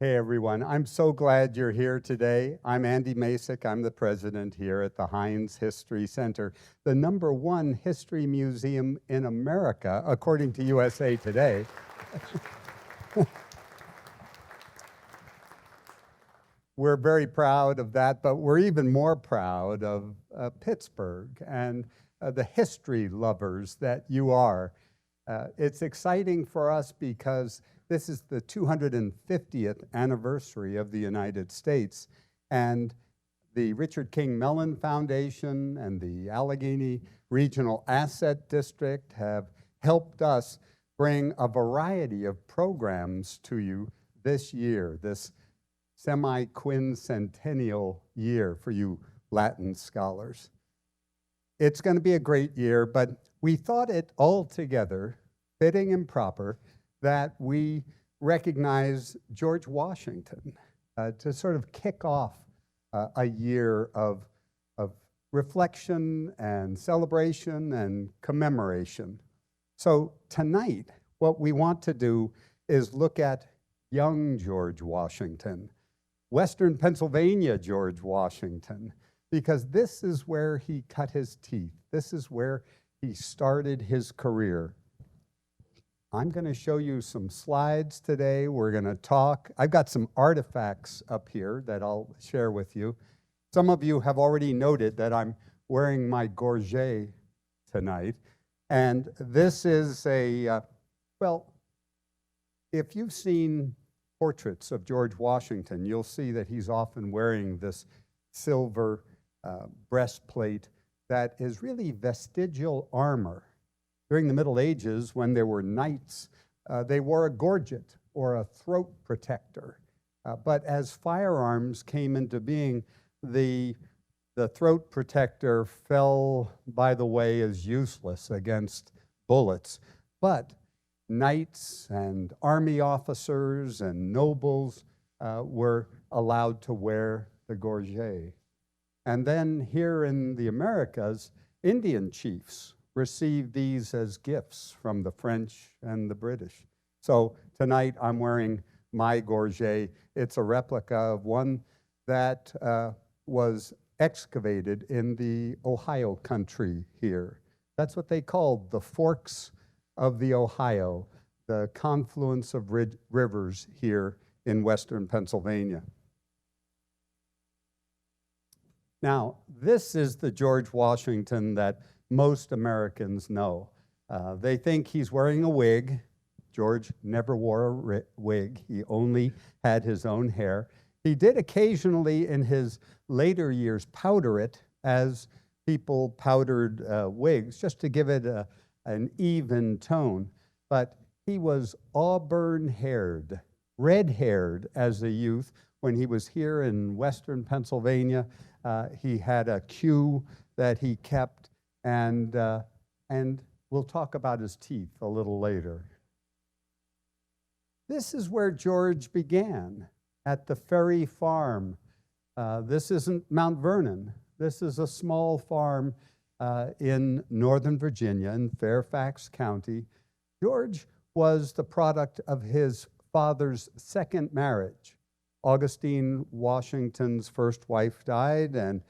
Hey everyone, I'm so glad you're here today. I'm Andy Masich. I'm the president here at the Heinz History Center, the #1 history museum in America, according to USA Today. We're very proud of that, but we're even more proud of Pittsburgh and the history lovers that you are. It's exciting for us because this is the 250th anniversary of the United States, and the Richard King Mellon Foundation and the Allegheny Regional Asset District have helped us bring a variety of programs to you this year, this Semiquincentennial year for you Latin scholars. It's going to be a great year, but we thought it altogether fitting and proper that we recognize George Washington to sort of kick off a year of reflection and celebration and commemoration. So tonight, what we want to do is look at young George Washington, Western Pennsylvania George Washington, because this is where he cut his teeth. This is where he started his career. I'm going to show you some slides today. We're going to talk. I've got some artifacts up here that I'll share with you. Some of you have already noted that I'm wearing my gorget tonight. And this is well, if you've seen portraits of George Washington, you'll see that he's often wearing this silver breastplate that is really vestigial armor. During the Middle Ages, when there were knights, they wore a gorget or a throat protector. But as firearms came into being, the throat protector fell by the way as useless against bullets. But knights and army officers and nobles were allowed to wear the gorget. And then here in the Americas, Indian chiefs received these as gifts from the French and the British. So tonight I'm wearing my gorget. It's a replica of one that was excavated in the Ohio country here. That's what they called the Forks of the Ohio, the confluence of rivers here in Western Pennsylvania. Now, this is the George Washington that most Americans know. They think he's wearing a wig. George never wore a wig. He only had his own hair. He did occasionally in his later years powder it as people powdered wigs, just to give it an even tone. But he was auburn-haired, red-haired as a youth. When he was here in Western Pennsylvania, he had a queue that he kept, and we'll talk about his teeth a little later. This is where George began, at the Ferry Farm. This isn't Mount Vernon. This is a small farm in Northern Virginia, in Fairfax County. George was the product of his father's second marriage. Augustine Washington's first wife died, and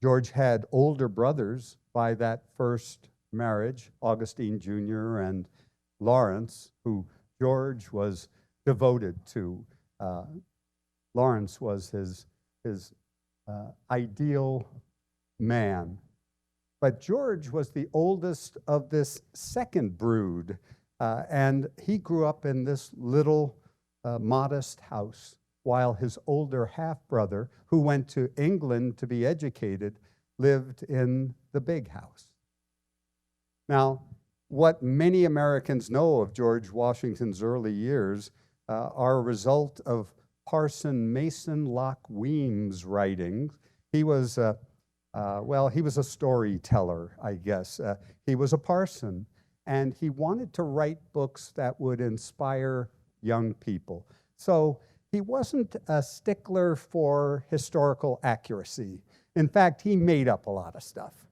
George had older brothers by that first marriage, Augustine Jr. and Lawrence, who George was devoted to. Lawrence was his ideal man. But George was the oldest of this second brood, and he grew up in this little modest house, while his older half-brother, who went to England to be educated, lived in the big house. Now, what many Americans know of George Washington's early years are a result of Parson Mason Locke Weems' writings. He was he was a storyteller, I guess. He was a parson, and he wanted to write books that would inspire young people. So he wasn't a stickler for historical accuracy. In fact, he made up a lot of stuff.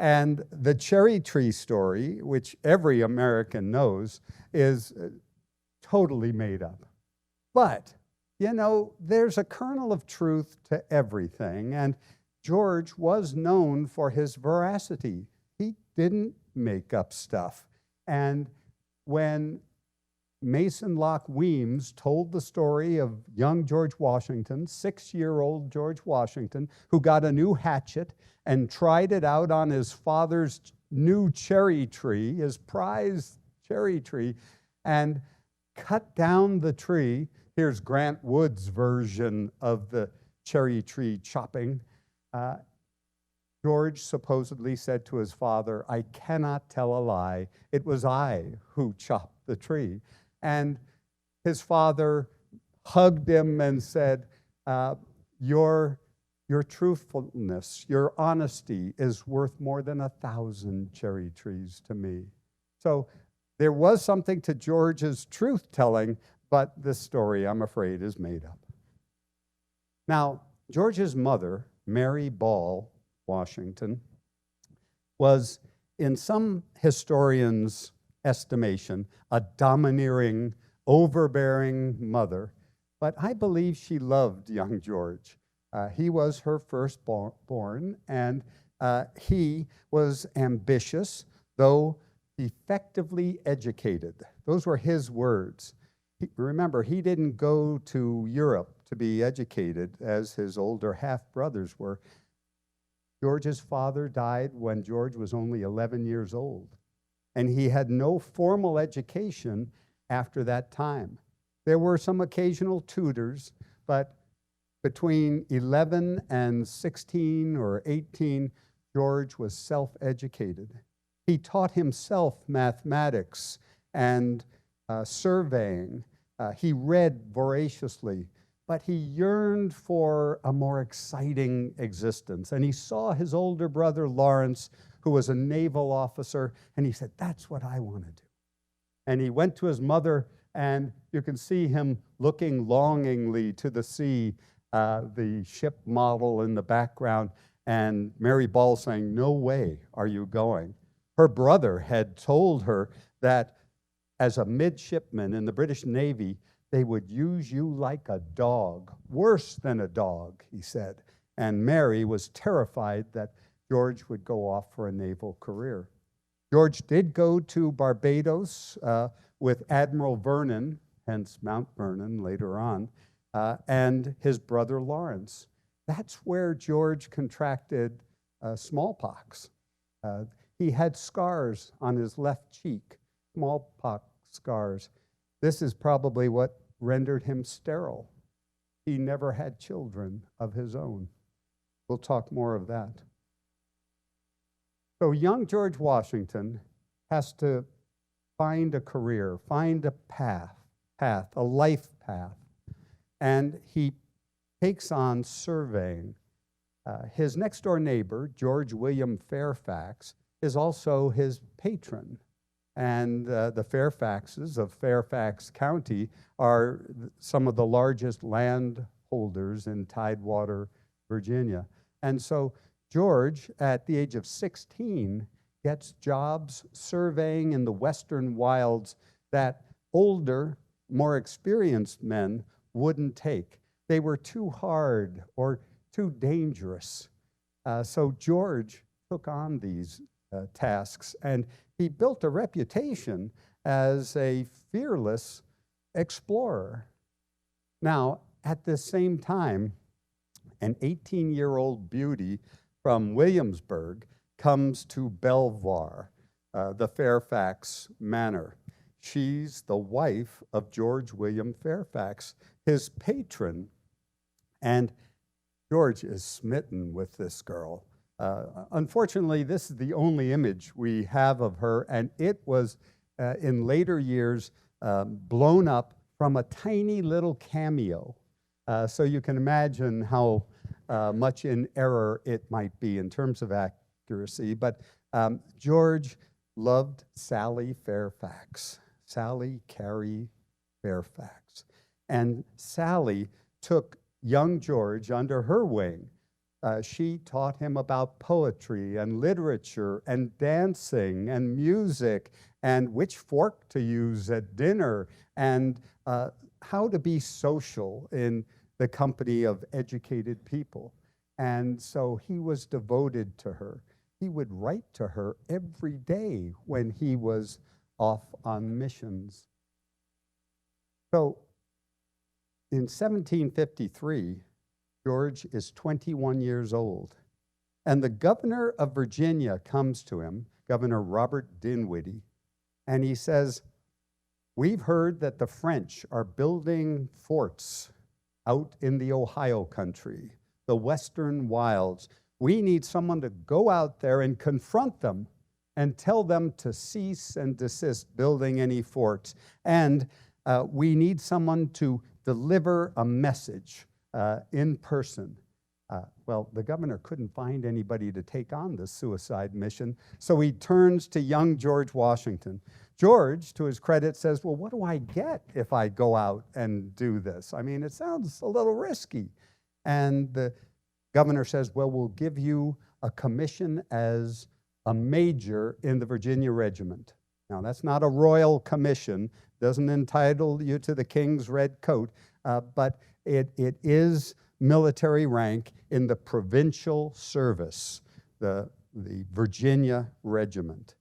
And the cherry tree story, which every American knows, is totally made up. But, there's a kernel of truth to everything, and George was known for his veracity. He didn't make up stuff. And when Mason Locke Weems told the story of young George Washington, 6-year-old George Washington, who got a new hatchet and tried it out on his father's new cherry tree, his prized cherry tree, and cut down the tree. Here's Grant Wood's version of the cherry tree chopping. George supposedly said to his father, "I cannot tell a lie. It was I who chopped the tree." And his father hugged him and said, your truthfulness, your honesty is worth more than 1,000 cherry trees to me. So there was something to George's truth-telling, but this story, I'm afraid, is made up. Now, George's mother, Mary Ball Washington, was, in some historians' estimation, a domineering, overbearing mother, but I believe she loved young George. He was her firstborn, and he was ambitious, though effectively educated. Those were his words. Remember, he didn't go to Europe to be educated as his older half-brothers were. George's father died when George was only 11 years old, and he had no formal education after that time. There were some occasional tutors, but between 11 and 16 or 18, George was self-educated. He taught himself mathematics and surveying. He read voraciously, but he yearned for a more exciting existence. And he saw his older brother, Lawrence, who was a naval officer, and he said, "That's what I want to do." And he went to his mother, and you can see him looking longingly to the sea, the ship model in the background, and Mary Ball saying, "No way are you going." Her brother had told her that as a midshipman in the British Navy, they would use you like a dog, worse than a dog, he said. And Mary was terrified that George would go off for a naval career. George did go to Barbados with Admiral Vernon, hence Mount Vernon later on, and his brother Lawrence. That's where George contracted smallpox. He had scars on his left cheek, smallpox scars. This is probably what rendered him sterile. He never had children of his own. We'll talk more of that. So young George Washington has to find a career, find a path, a life path, and he takes on surveying. His next door neighbor, George William Fairfax, is also his patron. And the Fairfaxes of Fairfax County are some of the largest landholders in Tidewater, Virginia. And so George, at the age of 16, gets jobs surveying in the western wilds that older, more experienced men wouldn't take. They were too hard or too dangerous. So George took on these tasks, and he built a reputation as a fearless explorer. Now, at the same time, an 18-year-old beauty from Williamsburg comes to Belvoir, the Fairfax Manor. She's the wife of George William Fairfax, his patron, and George is smitten with this girl. Unfortunately, this is the only image we have of her, and it was, in later years, blown up from a tiny little cameo. So you can imagine how much in error it might be in terms of accuracy. But George loved Sally Fairfax, Sally Carey Fairfax. And Sally took young George under her wing. She taught him about poetry and literature and dancing and music and which fork to use at dinner and how to be social in the company of educated people. And so he was devoted to her. He would write to her every day when he was off on missions. So in 1753, George is 21 years old, and the governor of Virginia comes to him, Governor Robert Dinwiddie, and he says, "We've heard that the French are building forts out in the Ohio country, the western wilds. We need someone to go out there and confront them and tell them to cease and desist building any forts. And we need someone to deliver a message in person." Well, the governor couldn't find anybody to take on this suicide mission, so he turns to young George Washington. George, to his credit, says, "Well, what do I get if I go out and do this? I mean, it sounds a little risky." And the governor says, "Well, we'll give you a commission as a major in the Virginia regiment." Now, that's not a royal commission, doesn't entitle you to the king's red coat, but it is military rank in the provincial service, the Virginia regiment.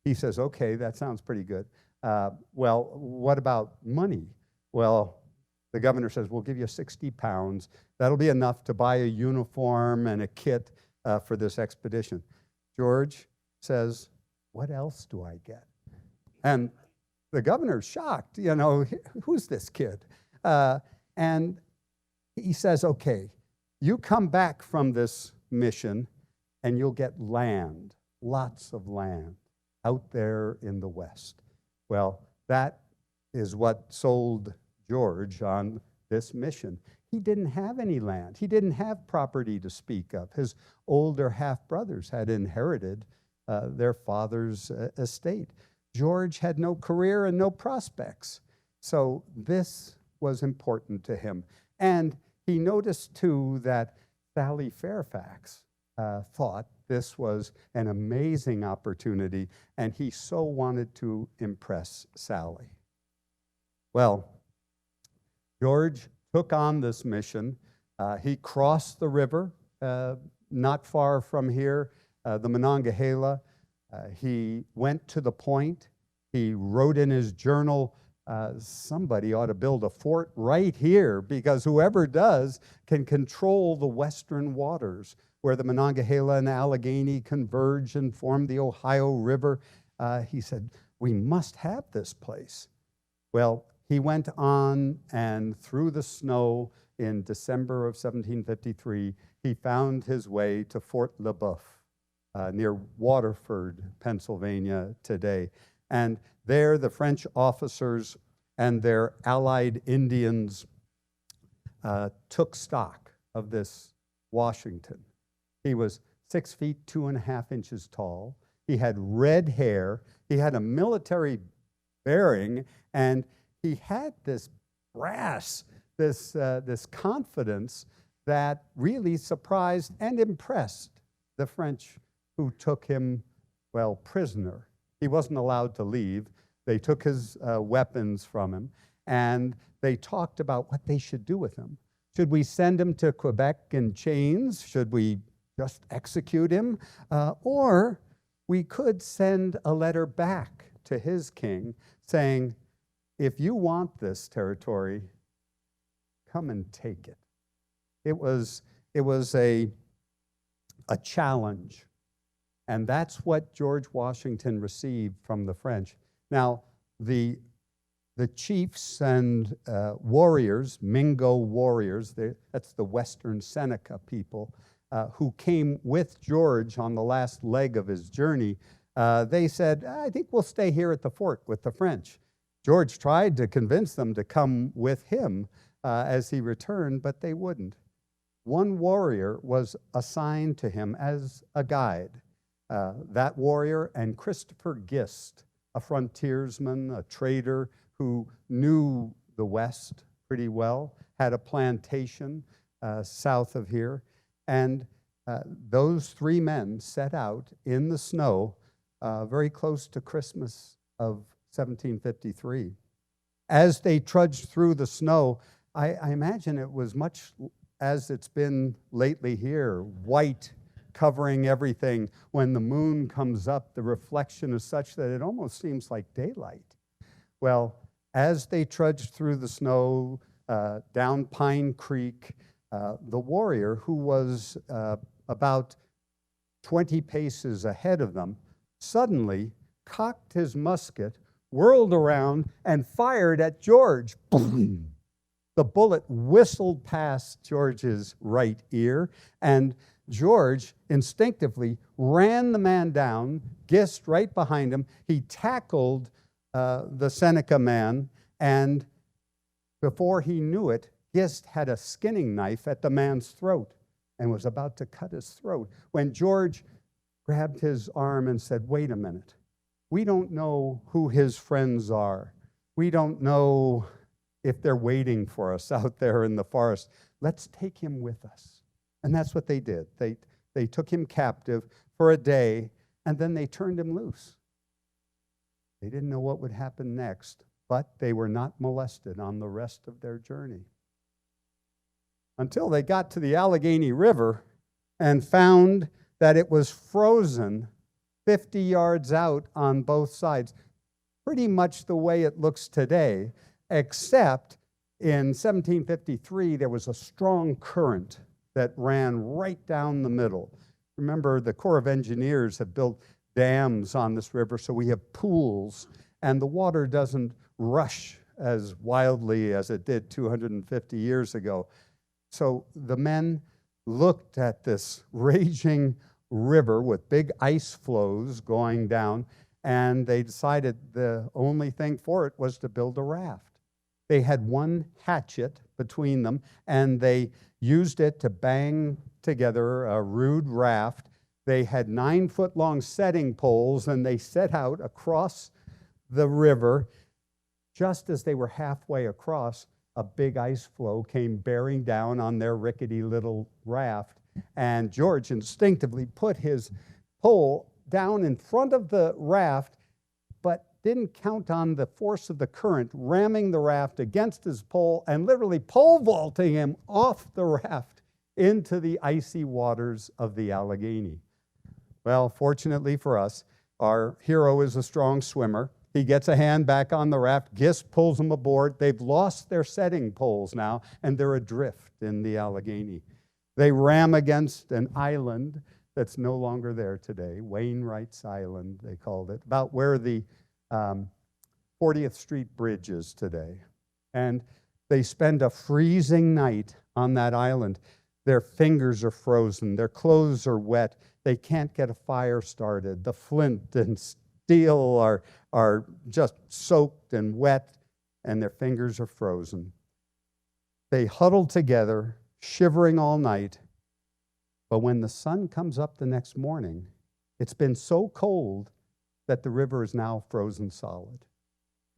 He says, "Okay, that sounds pretty good. Well, what about money?" Well, the governor says, "We'll give you 60 pounds. That'll be enough to buy a uniform and a kit for this expedition." George says, "What else do I get?" And the governor's shocked, who's this kid? And he says, "Okay, you come back from this mission and you'll get land, lots of land out there in the West." Well, that is what sold George on this mission. He didn't have any land. He didn't have property to speak of. His older half-brothers had inherited their father's estate. George had no career and no prospects. So this was important to him. And he noticed, too, that Sally Fairfax thought this was an amazing opportunity, and he so wanted to impress Sally. Well, George took on this mission. He crossed the river not far from here, the Monongahela. He went to the point. He wrote in his journal, somebody ought to build a fort right here, because whoever does can control the western waters where the Monongahela and Allegheny converge and form the Ohio River. He said, "We must have this place." Well, he went on, and through the snow in December of 1753, he found his way to Fort Le Boeuf near Waterford, Pennsylvania today. And there, the French officers and their allied Indians took stock of this Washington. He was 6 feet, 2.5 inches tall. He had red hair. He had a military bearing, and he had this brass, this confidence that really surprised and impressed the French, who took him, prisoner. He wasn't allowed to leave. They took his weapons from him, and they talked about what they should do with him. Should we send him to Quebec in chains? Should we just execute him? Or we could send a letter back to his king saying, "If you want this territory, come and take it." It was a challenge. And that's what George Washington received from the French. Now, the chiefs and warriors, Mingo warriors, that's the Western Seneca people, who came with George on the last leg of his journey, they said, "I think we'll stay here at the fort with the French." George tried to convince them to come with him as he returned, but they wouldn't. One warrior was assigned to him as a guide. That warrior and Christopher Gist, a frontiersman, a trader who knew the West pretty well, had a plantation south of here. And those three men set out in the snow very close to Christmas of 1753. As they trudged through the snow, I imagine it was much as it's been lately here, white, covering everything. When the moon comes up, the reflection is such that it almost seems like daylight. Well, as they trudged through the snow, down Pine Creek, the warrior, who was about 20 paces ahead of them, suddenly cocked his musket, whirled around, and fired at George. Boom! The bullet whistled past George's right ear, and George instinctively ran the man down, Gist right behind him. He tackled the Seneca man, and before he knew it, Gist had a skinning knife at the man's throat and was about to cut his throat when George grabbed his arm and said, "Wait a minute. We don't know who his friends are. We don't know if they're waiting for us out there in the forest. Let's take him with us." And that's what they did. They took him captive for a day, and then they turned him loose. They didn't know what would happen next, but they were not molested on the rest of their journey until they got to the Allegheny River and found that it was frozen 50 yards out on both sides, pretty much the way it looks today, except in 1753 there was a strong current that ran right down the middle. Remember, the Corps of Engineers have built dams on this river, so we have pools, and the water doesn't rush as wildly as it did 250 years ago. So the men looked at this raging river with big ice flows going down, and they decided the only thing for it was to build a raft. They had one hatchet between them, and they used it to bang together a rude raft. They had 9-foot-long setting poles, and they set out across the river. Just as they were halfway across, a big ice floe came bearing down on their rickety little raft, and George instinctively put his pole down in front of the raft, but didn't count on the force of the current ramming the raft against his pole and literally pole vaulting him off the raft into the icy waters of the Allegheny. Well, fortunately for us, our hero is a strong swimmer. He gets a hand back on the raft. Gist pulls him aboard. They've lost their setting poles now, and they're adrift in the Allegheny. They ram against an island that's no longer there today, Wainwright's Island, they called it, about where the 40th Street Bridge is today. And they spend a freezing night on that island. Their fingers are frozen. Their clothes are wet. They can't get a fire started. The flint and steel are just soaked and wet, and their fingers are frozen. They huddle together, shivering all night. But when the sun comes up the next morning, it's been so cold that the river is now frozen solid.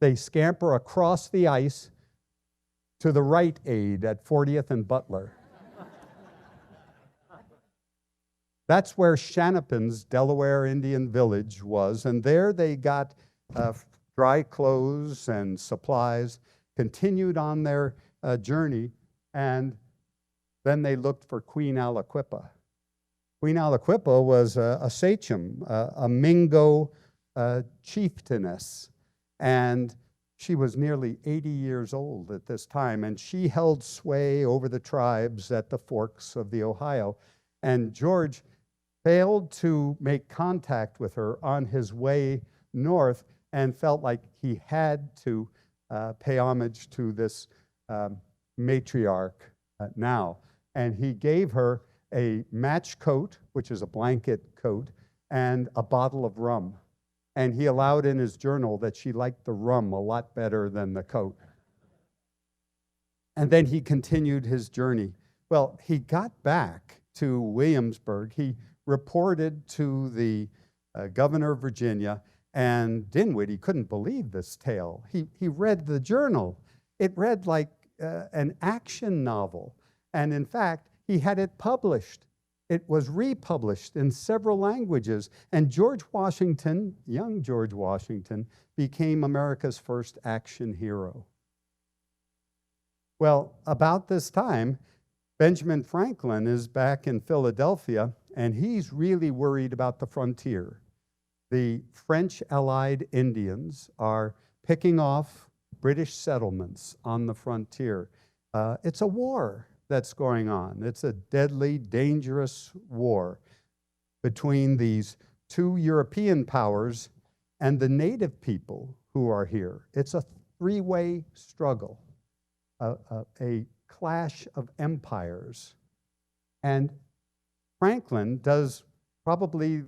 They scamper across the ice to the Rite Aid at 40th and Butler. That's where Shannapin's Delaware Indian village was, and there they got dry clothes and supplies, continued on their journey, and then they looked for Queen Aliquippa. Queen Aliquippa was a sachem, a Mingo chieftainess, and she was nearly 80 years old at this time, and she held sway over the tribes at the forks of the Ohio. And George failed to make contact with her on his way north and felt like he had to pay homage to this matriarch now. And he gave her a match coat, which is a blanket coat, and a bottle of rum. And he allowed in his journal that she liked the rum a lot better than the coat. And then he continued his journey. Well, he got back to Williamsburg. He reported to the governor of Virginia, and Dinwiddie couldn't believe this tale. He read the journal. It read like an action novel. And in fact, he had it published. It was republished in several languages. And George Washington, young George Washington, became America's first action hero. Well, about this time, Benjamin Franklin is back in Philadelphia, and he's really worried about the frontier. The French allied Indians are picking off British settlements on the frontier. It's a war that's going on. It's a deadly, dangerous war between these two European powers and the native people who are here. It's a three-way struggle, a clash of empires. And Franklin does probably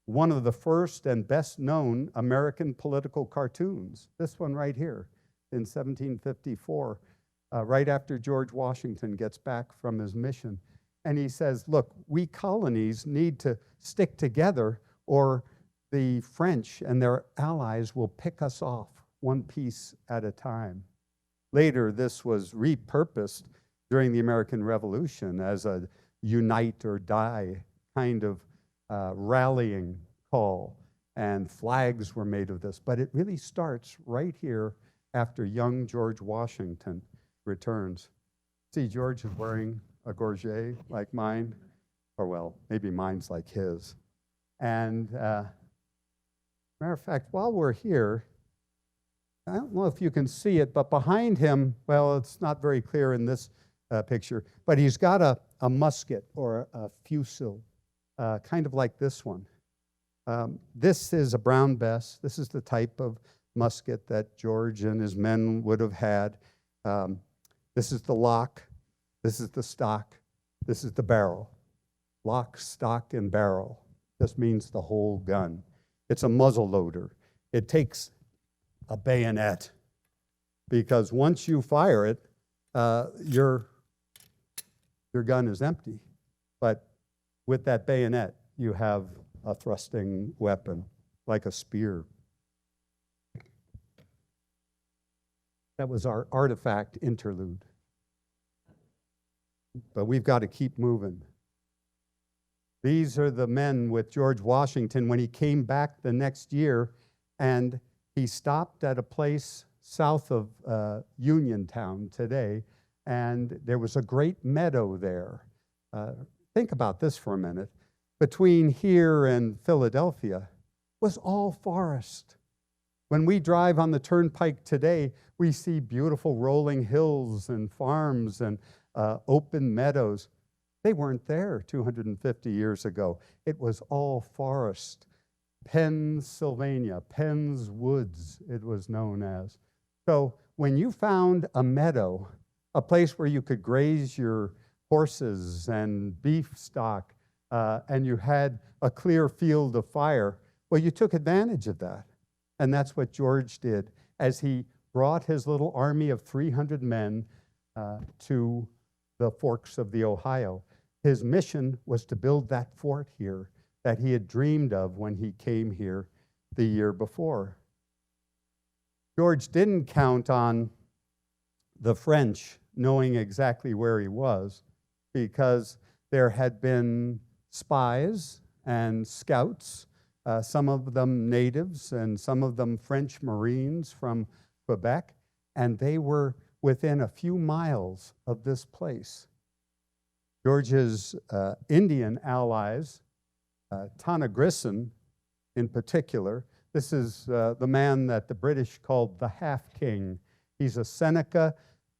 one of the first and best known American political cartoons, this one right here in 1754, right after George Washington gets back from his mission. And he says, look, we colonies need to stick together or the French and their allies will pick us off one piece at a time. Later, this was repurposed during the American Revolution as a unite or die kind of rallying call, and flags were made of this. But it really starts right here after young George Washington returns. See, George is wearing a gorget like mine, or well, maybe mine's like his. And matter of fact, while we're here, I don't know if you can see it, but behind him, well, it's not very clear in this picture, but he's got a musket or a fusil, kind of like this one. This is a Brown Bess. This is the type of musket that George and his men would have had. This is the lock. This is the stock. This is the barrel. Lock, stock, and barrel. This means the whole gun. It's a muzzle loader. It takes a bayonet because once you fire it, your gun is empty. But with that bayonet, you have a thrusting weapon, like a spear. That was our artifact interlude. But we've got to keep moving. These are the men with George Washington when he came back the next year, and he stopped at a place south of Uniontown today, and there was a great meadow there. Think about this for a minute. Between here and Philadelphia was all forest. When we drive on the turnpike today, we see beautiful rolling hills and farms and open meadows. They weren't there 250 years ago. It was all forest. Pennsylvania, Penn's Woods, it was known as. So when you found a meadow, a place where you could graze your horses and beef stock, and you had a clear field of fire, well, you took advantage of that. And that's what George did as he brought his little army of 300 men to the forks of the Ohio. His mission was to build that fort here that he had dreamed of when he came here the year before. George didn't count on the French knowing exactly where he was because there had been spies and scouts, some of them natives and some of them French Marines from Quebec, and they were within a few miles of this place. George's Indian allies, Tonagrisson in particular, this is the man that the British called the Half-King. He's a Seneca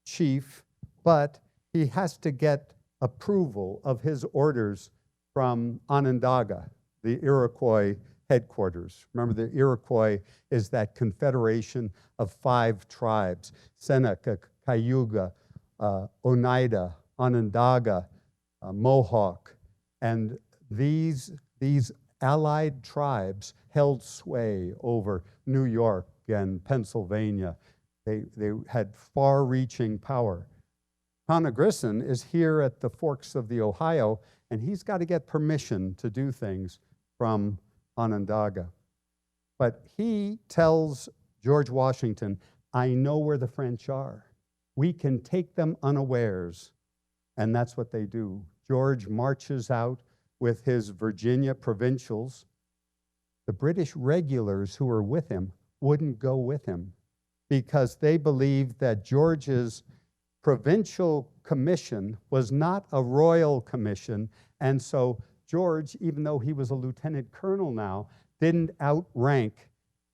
chief, but he has to get approval of his orders from Onondaga, the Iroquois headquarters. Remember, the Iroquois is that confederation of 5 tribes: Seneca, Cayuga, Oneida, Onondaga, Mohawk. And these allied tribes held sway over New York and Pennsylvania. They had far-reaching power. Tonagrisson is here at the forks of the Ohio, and he's got to get permission to do things from Onondaga. But he tells George Washington, I know where the French are. We can take them unawares. And that's what they do. George marches out with his Virginia provincials. The British regulars who were with him wouldn't go with him because they believed that George's provincial commission was not a royal commission, and so George, even though he was a lieutenant colonel now, didn't outrank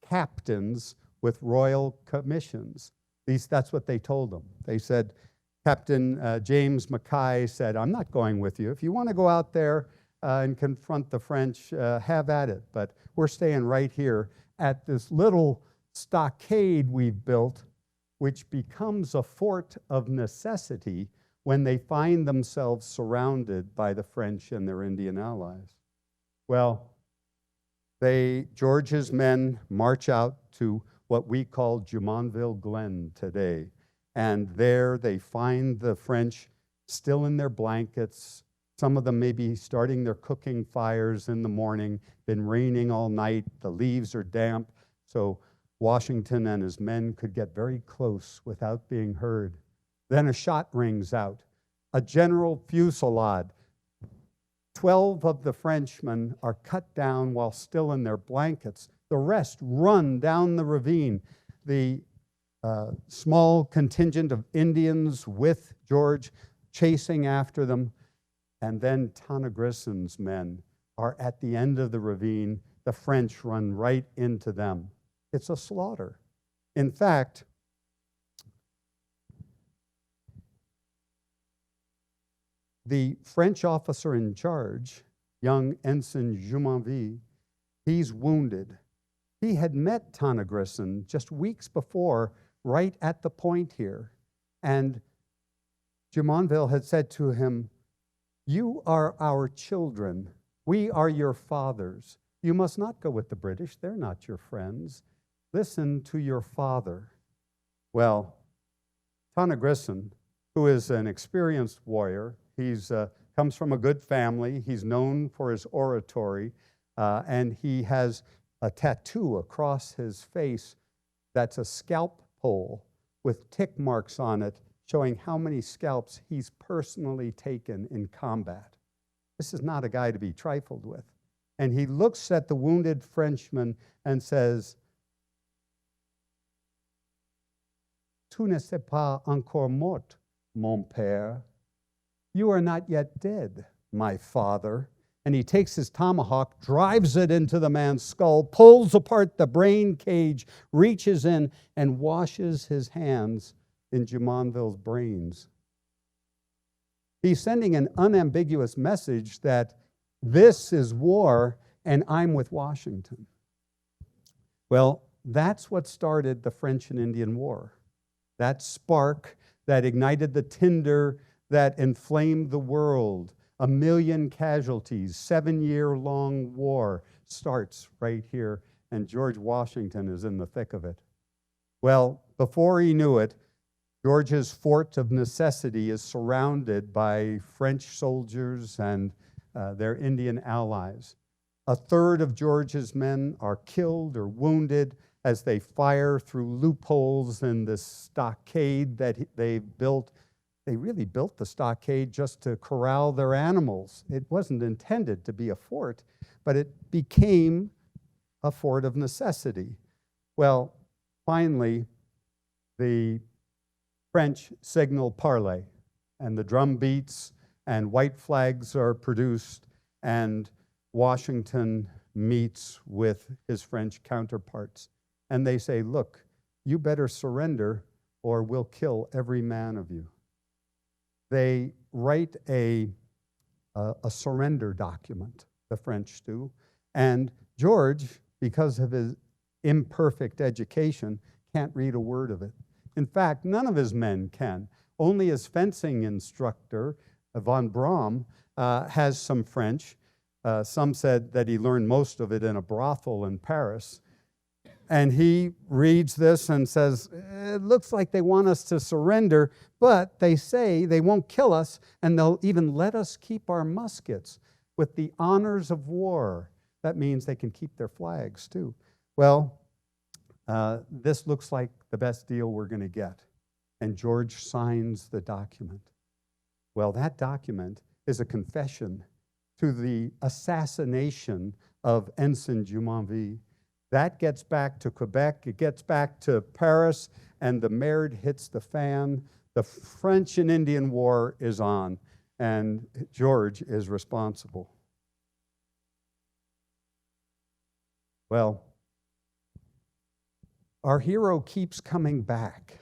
captains with royal commissions. At least that's what they told him. They said, Captain James Mackay said, I'm not going with you. If you want to go out there and confront the French, have at it. But we're staying right here at this little stockade we've built, which becomes a fort of necessity when they find themselves surrounded by the French and their Indian allies. Well, George's men march out to what we call Jumonville Glen today. And there they find the French still in their blankets. Some of them may be starting their cooking fires in the morning, been raining all night, the leaves are damp, so Washington and his men could get very close without being heard. Then a shot rings out, a general fusillade. 12 of the Frenchmen are cut down while still in their blankets. The rest run down the ravine. The small contingent of Indians with George chasing after them. And then Tonnagrison's men are at the end of the ravine. The French run right into them. It's a slaughter. In fact, the French officer in charge, young Ensign Jumonville, he's wounded. He had met Tannagrison just weeks before, right at the point here. And Jumonville had said to him, "You are our children. We are your fathers. You must not go with the British. They're not your friends. Listen to your father." Well, Tannagrison, who is an experienced warrior, he's comes from a good family. He's known for his oratory, and he has a tattoo across his face that's a scalp pole with tick marks on it showing how many scalps he's personally taken in combat. This is not a guy to be trifled with. And he looks at the wounded Frenchman and says, "Tu ne sais pas encore mort, mon père." You are not yet dead, my father. And he takes his tomahawk, drives it into the man's skull, pulls apart the brain cage, reaches in and washes his hands in Jumonville's brains. He's sending an unambiguous message that this is war and I'm with Washington. Well, that's what started the French and Indian War. That spark that ignited the tinder that inflamed the world. 1 million casualties, 7-year-long war starts right here, and George Washington is in the thick of it. Well, before he knew it, George's fort of necessity is surrounded by French soldiers and their Indian allies. 1/3 of George's men are killed or wounded as they fire through loopholes in the stockade that they've built. They really built the stockade just to corral their animals. It wasn't intended to be a fort, but it became a fort of necessity. Well, finally, the French signal parley, and the drum beats, and white flags are produced, and Washington meets with his French counterparts. And they say, "Look, you better surrender or we'll kill every man of you." They write a surrender document, the French do, and George, because of his imperfect education, can't read a word of it. In fact, none of his men can. Only his fencing instructor, von Braun, has some French. Some said that he learned most of it in a brothel in Paris. And he reads this and says, "It looks like they want us to surrender, but they say they won't kill us, and they'll even let us keep our muskets with the honors of war." That means they can keep their flags too. Well, this looks like the best deal we're going to get. And George signs the document. Well, that document is a confession to the assassination of Ensign Jumonville. That gets back to Quebec, it gets back to Paris, and the merde hits the fan. The French and Indian War is on, and George is responsible. Well, our hero keeps coming back.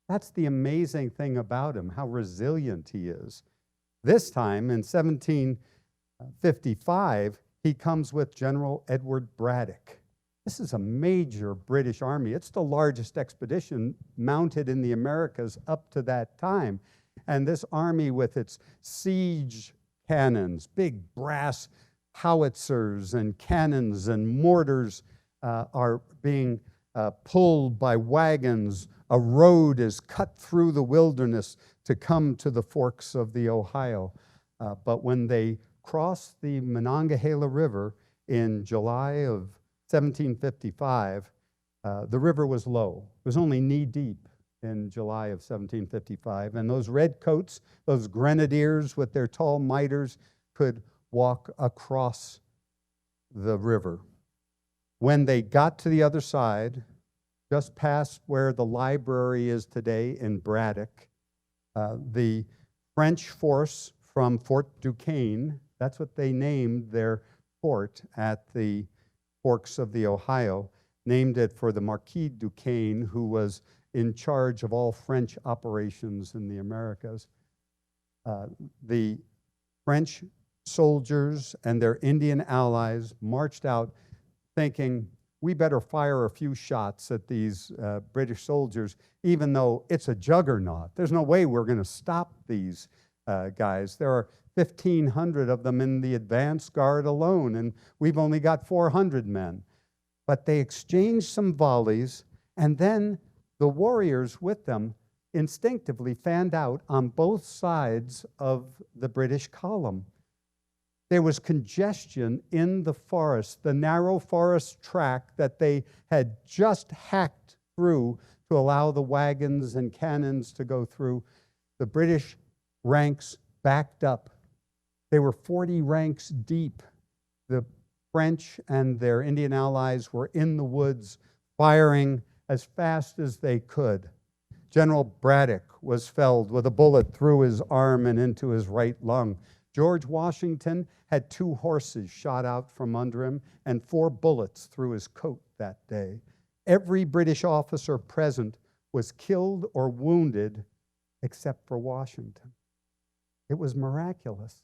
That's the amazing thing about him, how resilient he is. This time, in 1755, he comes with General Edward Braddock. This is a major British army. It's the largest expedition mounted in the Americas up to that time. And this army, with its siege cannons, big brass howitzers and cannons and mortars, are being pulled by wagons. A road is cut through the wilderness to come to the forks of the Ohio. But when they crossed the Monongahela River in July of 1755, the river was low. It was only knee-deep in July of 1755. And those redcoats, those grenadiers with their tall miters, could walk across the river. When they got to the other side, just past where the library is today in Braddock, the French force from Fort Duquesne, that's what they named their fort at the forks of the Ohio, named it for the Marquis Duquesne, who was in charge of all French operations in the Americas. The French soldiers and their Indian allies marched out thinking, we better fire a few shots at these British soldiers, even though it's a juggernaut. There's no way we're going to stop these guys. There are 1,500 of them in the advance guard alone, and we've only got 400 men. But they exchanged some volleys, and then the warriors with them instinctively fanned out on both sides of the British column. There was congestion in the forest, the narrow forest track that they had just hacked through to allow the wagons and cannons to go through. The British ranks backed up. They were 40 ranks deep. The French and their Indian allies were in the woods, firing as fast as they could. General Braddock was felled with a bullet through his arm and into his right lung. George Washington had 2 horses shot out from under him and 4 bullets through his coat that day. Every British officer present was killed or wounded except for Washington. It was miraculous.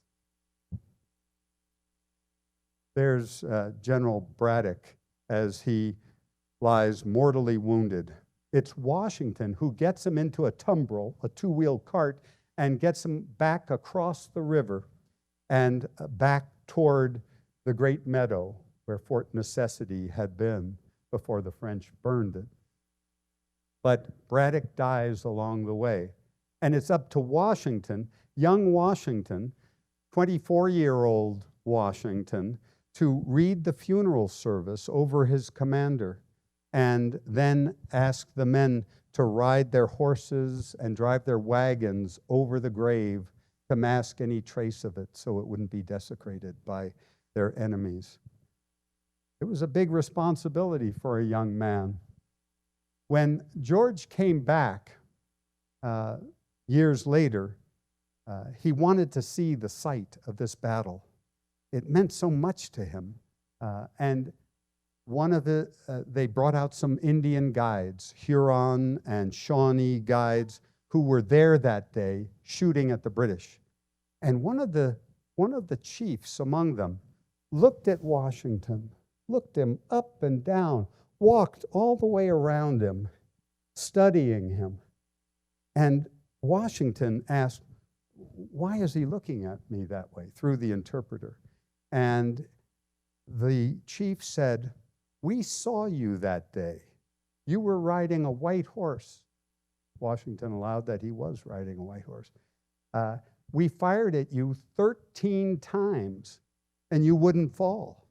There's General Braddock as he lies mortally wounded. It's Washington who gets him into a tumbrel, a 2-wheel cart, and gets him back across the river and back toward the great meadow where Fort Necessity had been before the French burned it. But Braddock dies along the way. And it's up to Washington, young Washington, 24-year-old Washington, to read the funeral service over his commander and then ask the men to ride their horses and drive their wagons over the grave to mask any trace of it so it wouldn't be desecrated by their enemies. It was a big responsibility for a young man. When George came back years later, he wanted to see the site of this battle. It meant so much to him. And they brought out some Indian guides, Huron and Shawnee guides, who were there that day shooting at the British. And one of the chiefs among them looked at Washington, looked him up and down, walked all the way around him, studying him. And Washington asked, why is he looking at me that way, through the interpreter? And the chief said, we saw you that day. You were riding a white horse. Washington allowed that he was riding a white horse. We fired at you 13 times, and you wouldn't fall.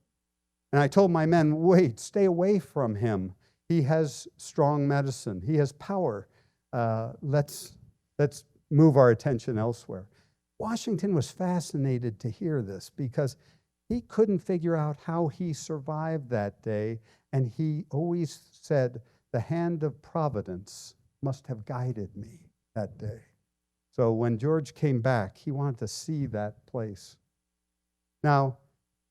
And I told my men, wait, stay away from him. He has strong medicine. He has power. Let's move our attention elsewhere. Washington was fascinated to hear this because he couldn't figure out how he survived that day, and he always said, the hand of providence must have guided me that day. So when George came back, he wanted to see that place. Now,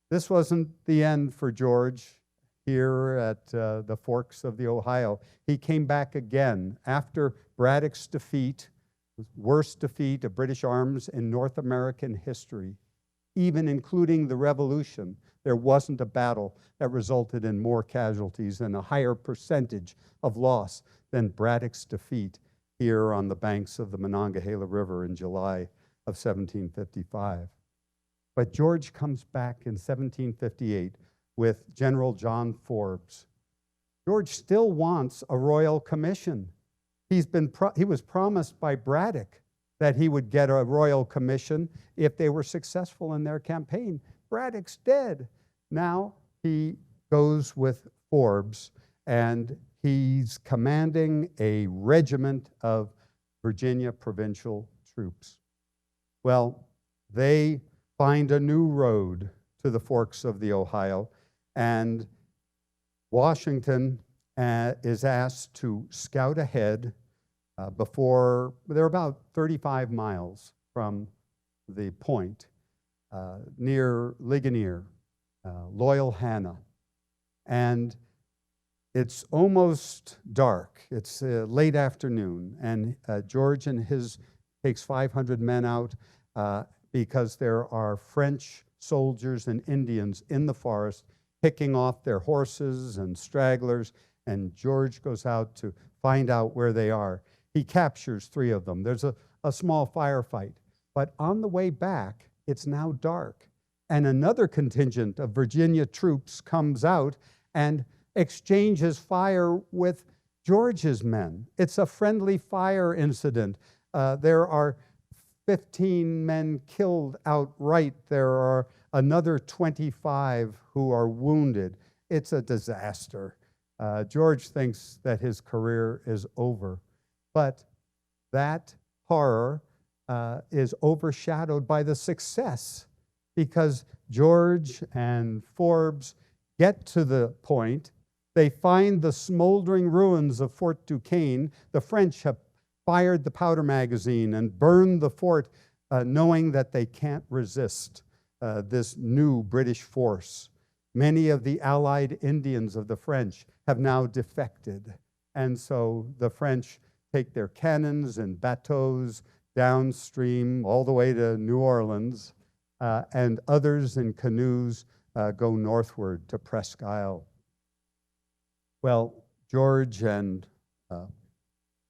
this wasn't the end for George here at the Forks of the Ohio. He came back again after Braddock's defeat, worst defeat of British arms in North American history, even including the Revolution. There wasn't a battle that resulted in more casualties and a higher percentage of loss than Braddock's defeat here on the banks of the Monongahela River in July of 1755. But George comes back in 1758 with General John Forbes. George still wants a royal commission. He was promised by Braddock that he would get a royal commission if they were successful in their campaign. Braddock's dead. Now he goes with Forbes, and he's commanding a regiment of Virginia provincial troops. Well, they find a new road to the Forks of the Ohio, and Washington is asked to scout ahead before they're about 35 miles from the point near Ligonier, Loyalhanna. And it's almost dark. It's late afternoon, and George and his takes 500 men out because there are French soldiers and Indians in the forest picking off their horses and stragglers, and George goes out to find out where they are. He captures 3 of them. There's a small firefight, but on the way back, it's now dark, and another contingent of Virginia troops comes out and exchanges fire with George's men. It's a friendly fire incident. There are 15 men killed outright. There are another 25 who are wounded. It's a disaster. George thinks that his career is over. But that horror is overshadowed by the success, because George and Forbes get to the point. They find the smoldering ruins of Fort Duquesne. The French have fired the powder magazine and burned the fort, knowing that they can't resist this new British force. Many of the allied Indians of the French have now defected, and so the French take their cannons and bateaus downstream all the way to New Orleans, and others in canoes go northward to Presque Isle. Well, George and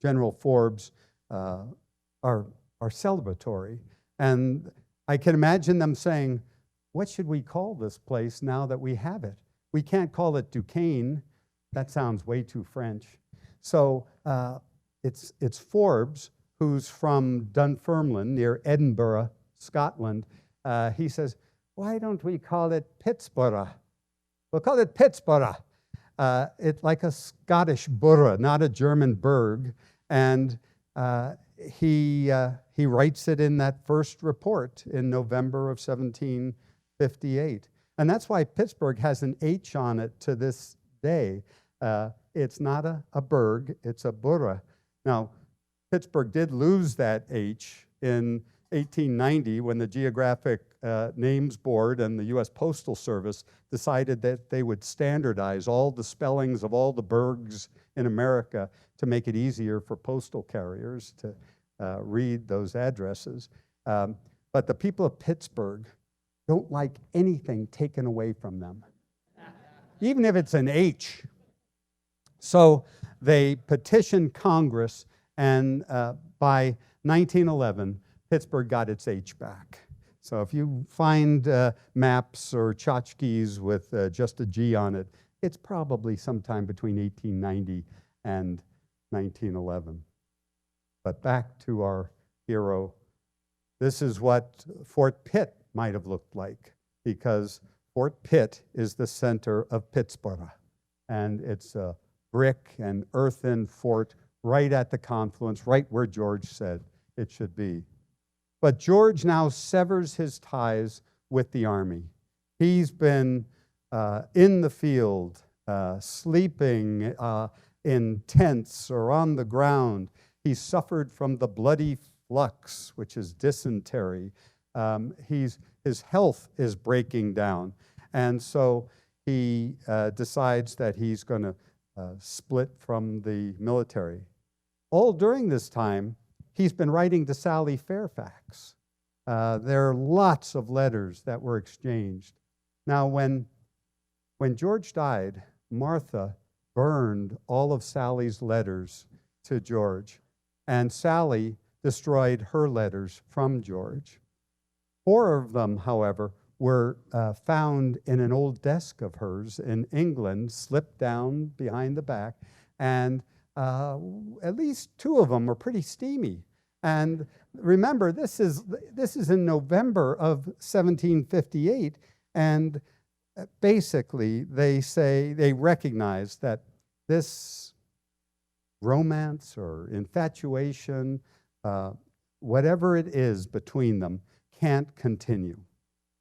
General Forbes are celebratory, and I can imagine them saying, "What should we call this place now that we have it? We can't call it Duquesne. That sounds way too French." So it's Forbes, who's from Dunfermline near Edinburgh, Scotland. He says, "Why don't we call it Pittsburgh? We'll call it Pittsburgh." It's like a Scottish borough, not a German burg. And he writes it in that first report in November of 1758. And that's why Pittsburgh has an H on it to this day. It's not a burg, it's a borough. Now, Pittsburgh did lose that H in 1890 when the Geographic Names Board and the U.S. Postal Service decided that they would standardize all the spellings of all the burgs in America to make it easier for postal carriers to read those addresses. But the people of Pittsburgh don't like anything taken away from them, even if it's an H. So they petitioned Congress, and by 1911, Pittsburgh got its H back. So if you find maps or tchotchkes with just a G on it, it's probably sometime between 1890 and 1911. But back to our hero. This is what Fort Pitt might have looked like, because Fort Pitt is the center of Pittsburgh, and it's a brick and earthen fort right at the confluence, right where George said it should be. But George now severs his ties with the army. He's been in the field, sleeping in tents or on the ground. He suffered from the bloody flux, which is dysentery. His health is breaking down. And so he decides that he's going to split from the military. All during this time, he's been writing to Sally Fairfax. There are lots of letters that were exchanged. Now, when George died, Martha burned all of Sally's letters to George, and Sally destroyed her letters from George. 4 of them, however, were found in an old desk of hers in England, slipped down behind the back, and at least 2 of them were pretty steamy. And remember, this is in November of 1758, and basically they recognize that this romance or infatuation, whatever it is between them, can't continue.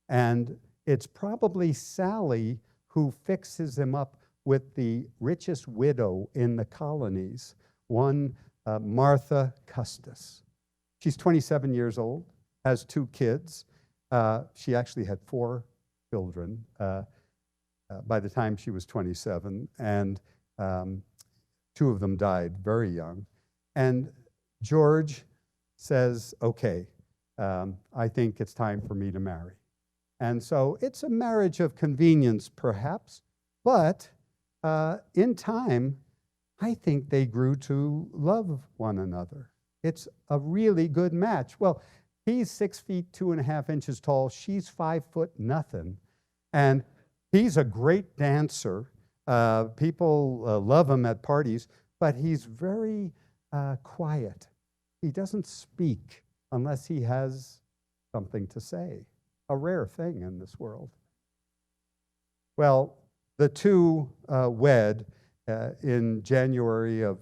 And it's probably Sally who fixes him up with the richest widow in the colonies, one Martha Custis. She's 27 years old, has 2 kids. She actually had 4 children by the time she was 27, and 2 of them died very young. And George says, okay, I think it's time for me to marry. And so it's a marriage of convenience, perhaps, but in time, I think they grew to love one another. It's a really good match. Well, he's 6 feet 2.5 inches tall. She's 5 foot nothing. And he's a great dancer. People love him at parties, but he's very quiet. He doesn't speak unless he has something to say, a rare thing in this world. Well, the 2 wed in January of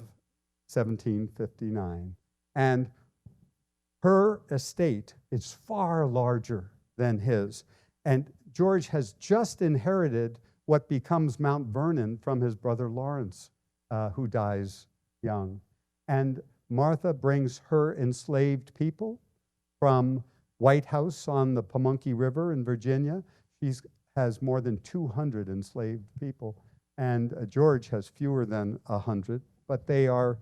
1759, and her estate is far larger than his. And George has just inherited what becomes Mount Vernon from his brother Lawrence, who dies young. And Martha brings her enslaved people from White House on the Pamunkey River in Virginia. She has more than 200 enslaved people, and George has fewer than 100, but they are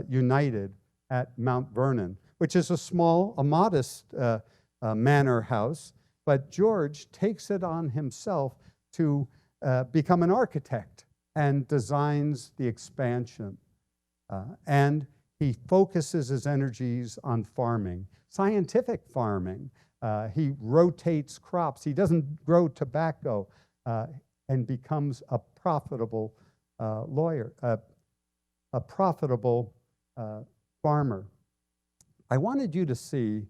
united at Mount Vernon, which is a modest manor house, but George takes it on himself to become an architect and designs the expansion. And he focuses his energies on farming, scientific farming. He rotates crops. He doesn't grow tobacco and becomes a profitable a profitable farmer. I wanted you to see,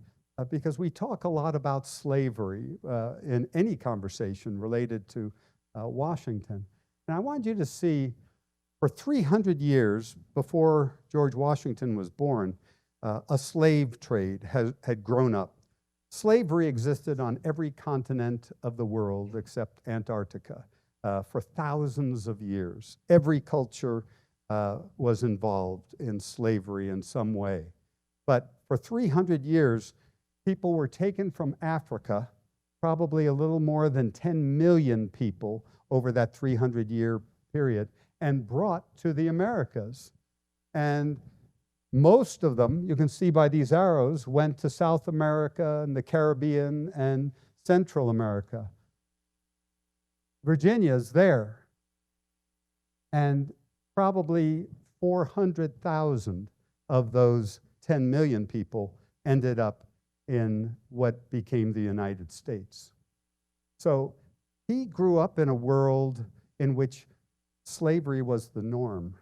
because we talk a lot about slavery in any conversation related to Washington, and I wanted you to see for 300 years before George Washington was born, a slave trade had grown up. Slavery existed on every continent of the world except Antarctica for thousands of years. Every culture was involved in slavery in some way. But for 300 years, people were taken from Africa, probably a little more than 10 million people over that 300-year period, and brought to the Americas. And most of them, you can see by these arrows, went to South America and the Caribbean and Central America. Virginia's there. And probably 400,000 of those 10 million people ended up in what became the United States. So he grew up in a world in which slavery was the norm.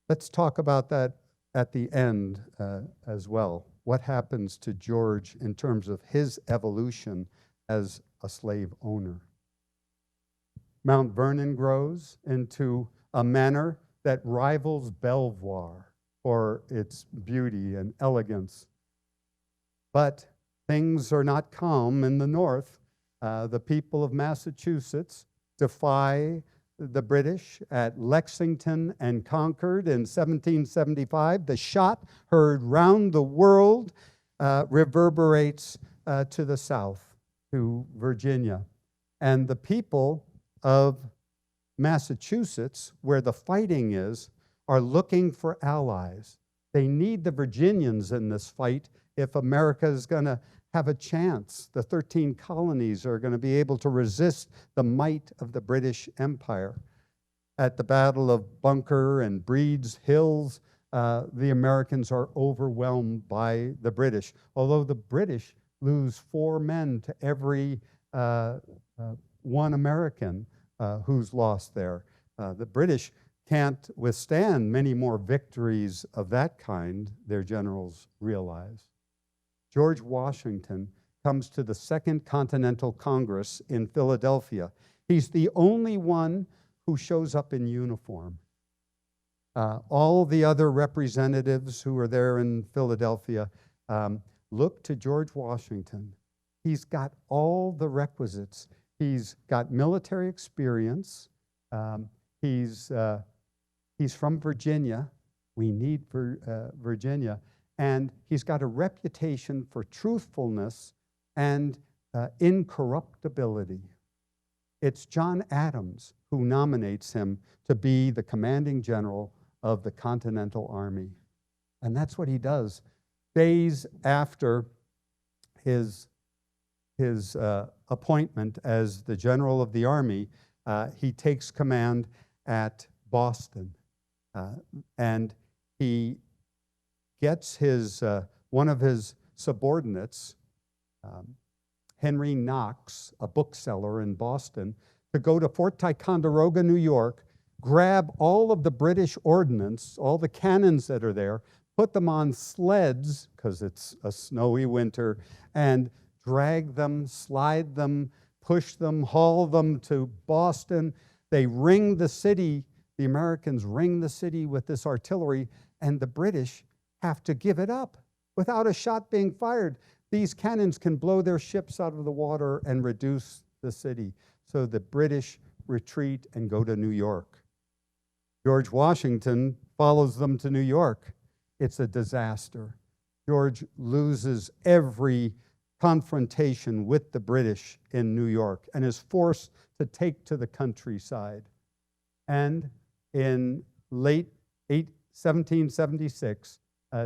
Let's talk about that at the end as well. What happens to George in terms of his evolution as a slave owner? Mount Vernon grows into a manor that rivals Belvoir for its beauty and elegance. But things are not calm in the north. The people of Massachusetts defy the British at Lexington and Concord in 1775. The shot heard round the world reverberates to the south, to Virginia. And the people of Massachusetts, where the fighting is, are looking for allies. They need the Virginians in this fight if America is going to have a chance. The 13 colonies are going to be able to resist the might of the British Empire. At the Battle of Bunker and Breed's Hills, the Americans are overwhelmed by the British, although the British lose 4 men to every one American who's lost there. The British can't withstand many more victories of that kind, their generals realize. George Washington comes to the Second Continental Congress in Philadelphia. He's the only one who shows up in uniform. All the other representatives who are there in Philadelphia look to George Washington. He's got all the requisites. He's got military experience. He's from Virginia. We need Virginia. And he's got a reputation for truthfulness and incorruptibility. It's John Adams who nominates him to be the commanding general of the Continental Army. And that's what he does. Days after his appointment as the general of the army, he takes command at Boston. And he gets one of his subordinates, Henry Knox, a bookseller in Boston, to go to Fort Ticonderoga, New York, grab all of the British ordnance, all the cannons that are there, put them on sleds, because it's a snowy winter, and drag them, slide them, push them, haul them to Boston. They ring the city, the Americans ring the city with this artillery, and the British have to give it up without a shot being fired. These cannons can blow their ships out of the water and reduce the city. So the British retreat and go to New York. George Washington follows them to New York. It's a disaster. George loses every confrontation with the British in New York and is forced to take to the countryside. And in late 1776,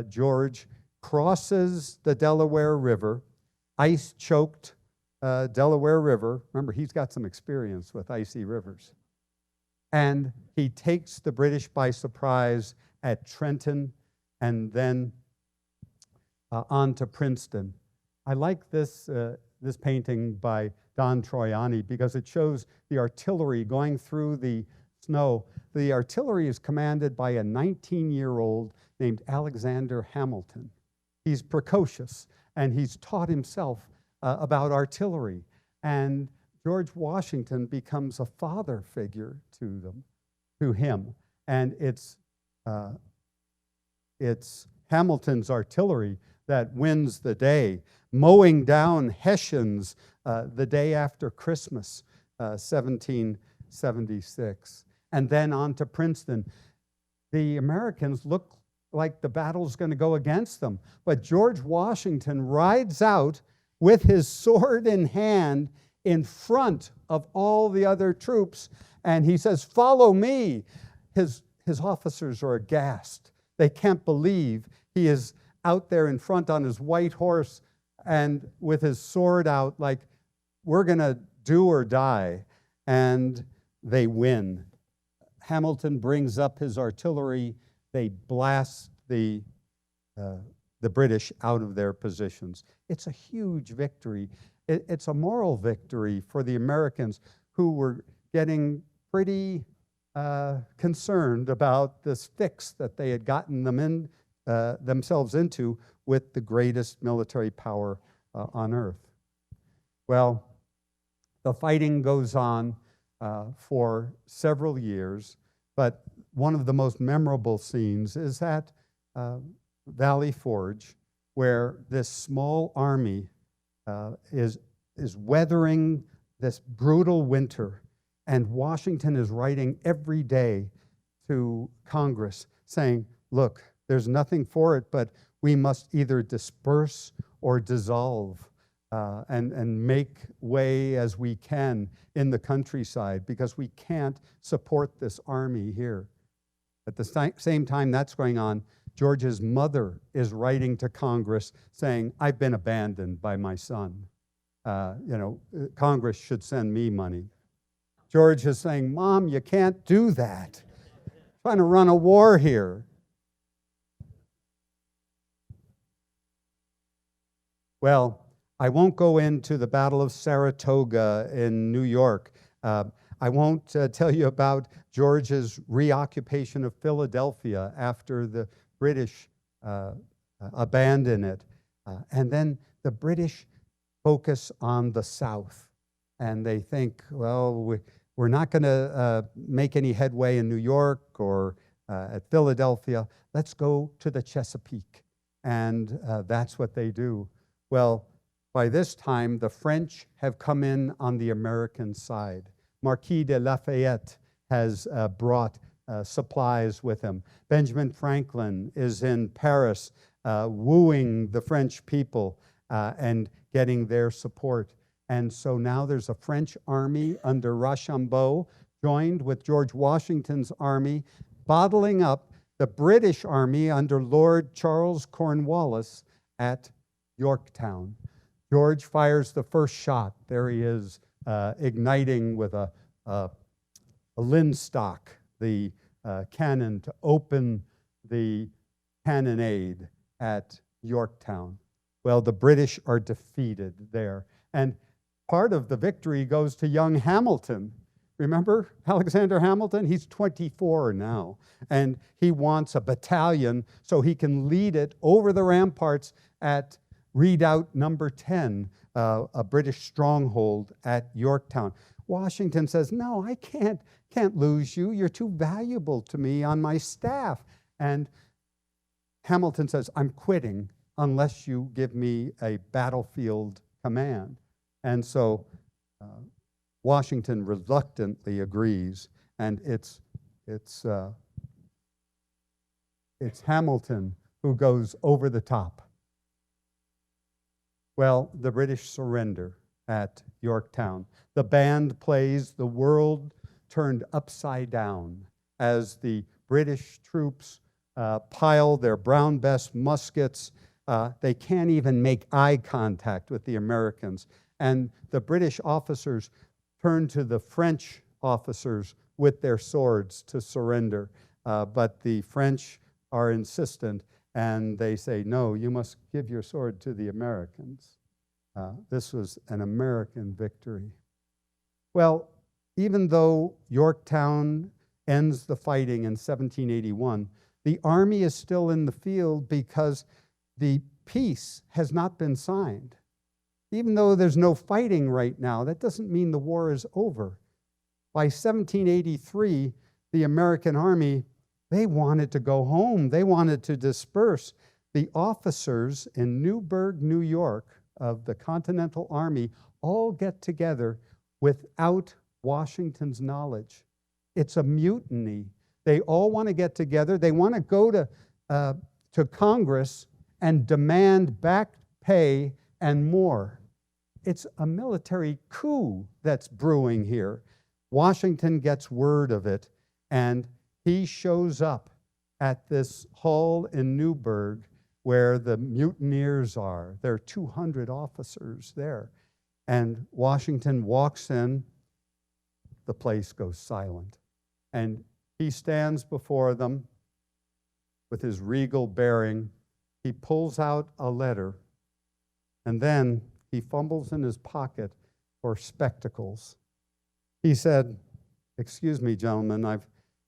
George crosses the Delaware River, ice-choked Delaware River. Remember, he's got some experience with icy rivers. And he takes the British by surprise at Trenton and then on to Princeton. I like this painting by Don Troiani because it shows the artillery going through the snow. The artillery is commanded by a 19-year-old named Alexander Hamilton. He's precocious, and he's taught himself about artillery. And George Washington becomes a father figure to him. And it's Hamilton's artillery that wins the day, mowing down Hessians the day after Christmas, 1776. And then on to Princeton. The Americans look like the battle's going to go against them. But George Washington rides out with his sword in hand in front of all the other troops, and he says, "Follow me." His officers are aghast. They can't believe he is out there in front on his white horse and with his sword out, like, we're going to do or die. And they win. Hamilton brings up his artillery. They blast the British out of their positions. It's a huge victory. It's a moral victory for the Americans who were getting pretty concerned about this fix that they had gotten themselves into with the greatest military power on earth. Well, the fighting goes on for several years, but one of the most memorable scenes is at Valley Forge, where this small army is weathering this brutal winter. And Washington is writing every day to Congress saying, look, there's nothing for it, but we must either disperse or dissolve and make way as we can in the countryside because we can't support this army here. At the same time that's going on, George's mother is writing to Congress saying, I've been abandoned by my son. Congress should send me money. George is saying, Mom, you can't do that. I'm trying to run a war here. Well, I won't go into the Battle of Saratoga in New York. I won't tell you about George's reoccupation of Philadelphia after the British abandon it. And then the British focus on the South. And they think, well, we're not going to make any headway in New York or at Philadelphia. Let's go to the Chesapeake. And that's what they do. Well, by this time, the French have come in on the American side. Marquis de Lafayette has brought supplies with him. Benjamin Franklin is in Paris wooing the French people and getting their support. And so now there's a French army under Rochambeau joined with George Washington's army, bottling up the British army under Lord Charles Cornwallis at Yorktown. George fires the first shot. There he is, igniting with a linstock, the cannon to open the cannonade at Yorktown. Well, the British are defeated there. And part of the victory goes to young Hamilton. Remember Alexander Hamilton? He's 24 now, and he wants a battalion so he can lead it over the ramparts at Redoubt number 10, a British stronghold at Yorktown. Washington says, no, I can't lose you. You're too valuable to me on my staff. And Hamilton says, I'm quitting unless you give me a battlefield command. And so Washington reluctantly agrees, and it's Hamilton who goes over the top. Well, the British surrender at Yorktown. The band plays The World Turned Upside Down as the British troops pile their brown bess muskets. They can't even make eye contact with the Americans. And the British officers turn to the French officers with their swords to surrender. But the French are insistent, and they say, no, you must give your sword to the Americans. This was an American victory. Well, even though Yorktown ends the fighting in 1781, the army is still in the field because the peace has not been signed. Even though there's no fighting right now, that doesn't mean the war is over. By 1783, the American army, they wanted to go home. They wanted to disperse. The officers in Newburgh, New York, of the Continental Army all get together without Washington's knowledge. It's a mutiny. They all want to get together. They want to go to Congress and demand back pay and more. It's a military coup that's brewing here. Washington gets word of it, and he shows up at this hall in Newburgh where the mutineers are. There are 200 officers there. And Washington walks in, the place goes silent. And he stands before them with his regal bearing. He pulls out a letter, and then he fumbles in his pocket for spectacles. He said, excuse me, gentlemen,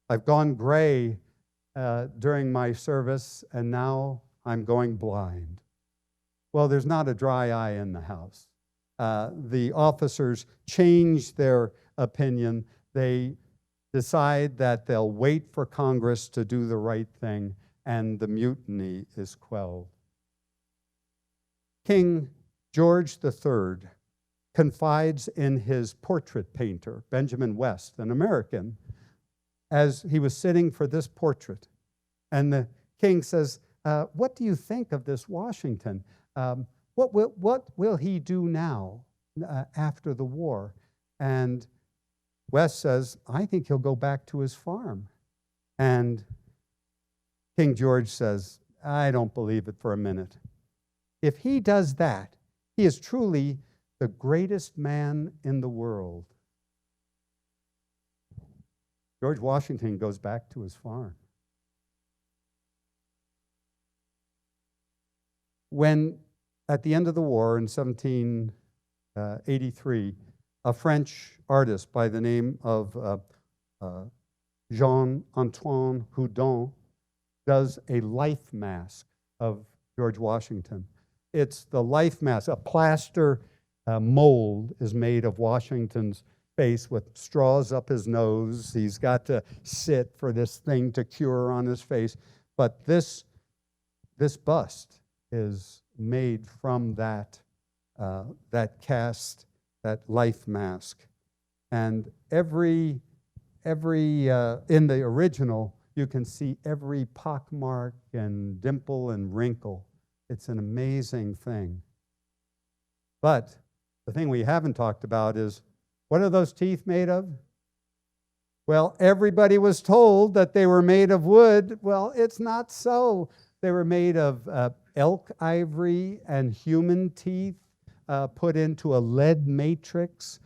I've gone gray during my service, and now I'm going blind. Well, there's not a dry eye in the house. The officers change their opinion. They decide that they'll wait for Congress to do the right thing, and the mutiny is quelled. King George III confides in his portrait painter, Benjamin West, an American, as he was sitting for this portrait. And the king says, what do you think of this Washington? What will he do now after the war? And West says, I think he'll go back to his farm. And King George says, I don't believe it for a minute. If he does that, he is truly the greatest man in the world. George Washington goes back to his farm. When, at the end of the war in 1783, a French artist by the name of Jean-Antoine Houdon does a life mask of George Washington. It's the life mask. A plaster mold is made of Washington's face with straws up his nose. He's got to sit for this thing to cure on his face. But this bust is made from that cast, that life mask. And every in the original, you can see every pockmark and dimple and wrinkle. It's an amazing thing. But the thing we haven't talked about is, what are those teeth made of? Well, everybody was told that they were made of wood. Well, it's not so. They were made of elk ivory and human teeth put into a lead matrix,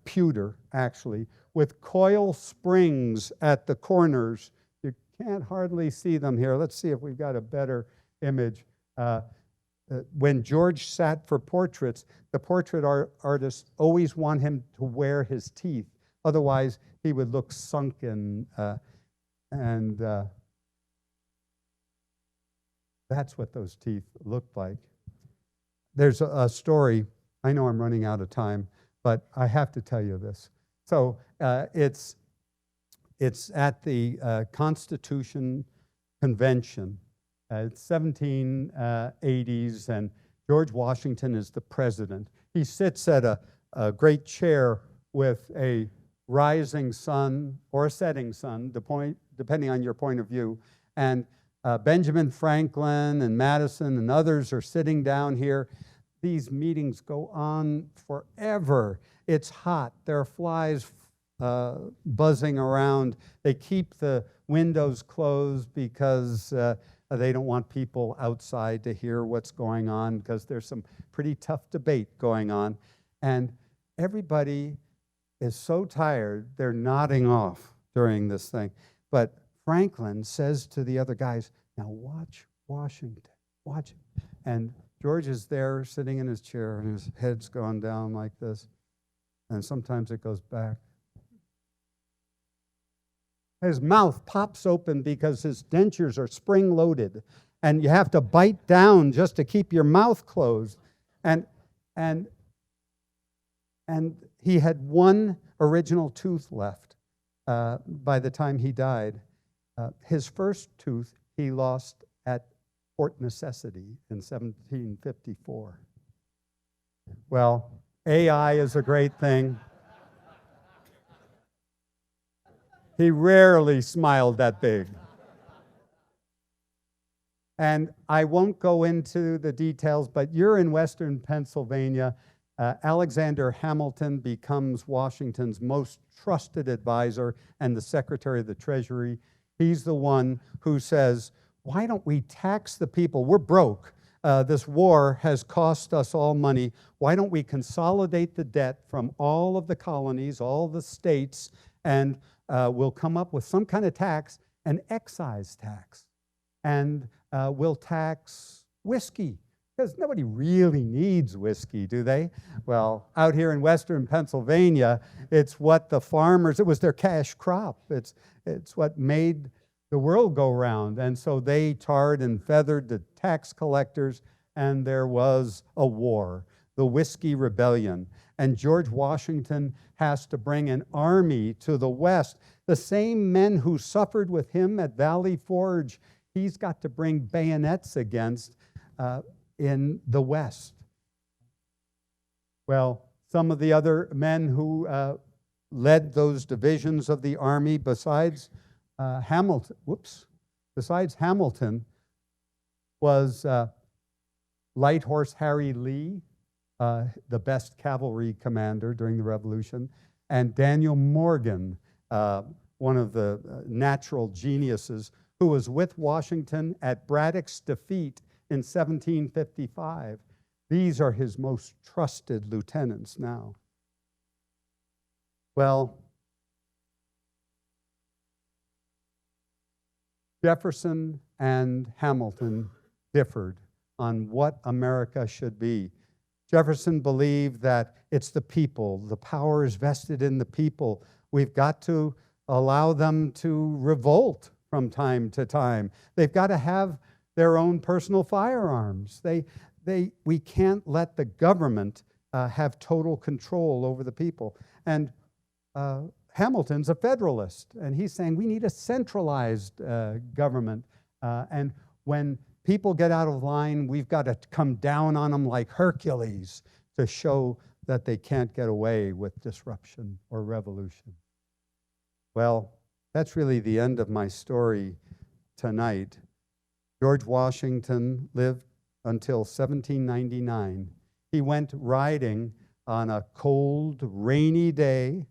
pewter actually, with coil springs at the corners. You can't hardly see them here. Let's see if we've got a better image. When George sat for portraits, the portrait artists always want him to wear his teeth. Otherwise, he would look sunken. And that's what those teeth looked like. There's a story. I know I'm running out of time, but I have to tell you this. So it's at the Constitution Convention. It's 1780s, and George Washington is the president. He sits at a great chair with a rising sun or a setting sun, depending on your point of view. And Benjamin Franklin and Madison and others are sitting down here. These meetings go on forever. It's hot. There are flies buzzing around. They keep the windows closed because they don't want people outside to hear what's going on, because there's some pretty tough debate going on. And everybody is so tired, they're nodding off during this thing. But Franklin says to the other guys, now watch Washington, watch him. And George is there sitting in his chair, and his head's gone down like this. And sometimes it goes back. His mouth pops open because his dentures are spring-loaded, and you have to bite down just to keep your mouth closed. And he had one original tooth left by the time he died. His first tooth he lost at Port Necessity in 1754. Well, AI is a great thing. He rarely smiled that big. And I won't go into the details, but you're in Western Pennsylvania. Alexander Hamilton becomes Washington's most trusted advisor and the Secretary of the Treasury. He's the one who says, why don't we tax the people? We're broke. This war has cost us all money. Why don't we consolidate the debt from all of the colonies, all the states, and we'll come up with some kind of tax, an excise tax. And we'll tax whiskey, because nobody really needs whiskey, do they? Well, out here in Western Pennsylvania, it's what the farmers, it was their cash crop. It's what made the world go round. And so they tarred and feathered the tax collectors, and there was a war, the Whiskey Rebellion. And George Washington has to bring an army to the West. The same men who suffered with him at Valley Forge, he's got to bring bayonets against in the West. Well, some of the other men who led those divisions of the army besides Hamilton was Light Horse Harry Lee, the best cavalry commander during the Revolution, and Daniel Morgan, one of the natural geniuses, who was with Washington at Braddock's defeat in 1755. These are his most trusted lieutenants now. Well, Jefferson and Hamilton differed on what America should be. Jefferson believed that it's the people. The power is vested in the people. We've got to allow them to revolt from time to time. They've got to have their own personal firearms. We can't let the government have total control over the people. And Hamilton's a federalist, and he's saying we need a centralized government. And when people get out of line, we've got to come down on them like Hercules to show that they can't get away with disruption or revolution. Well, that's really the end of my story tonight. George Washington lived until 1799. He went riding on a cold, rainy day.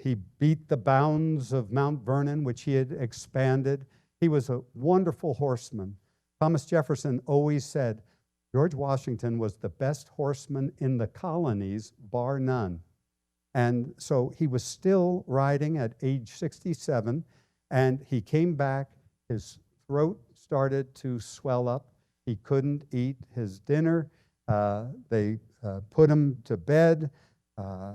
He beat the bounds of Mount Vernon, which he had expanded. He was a wonderful horseman. Thomas Jefferson always said George Washington was the best horseman in the colonies, bar none. And so he was still riding at age 67, and he came back. His throat started to swell up. He couldn't eat his dinner. They put him to bed.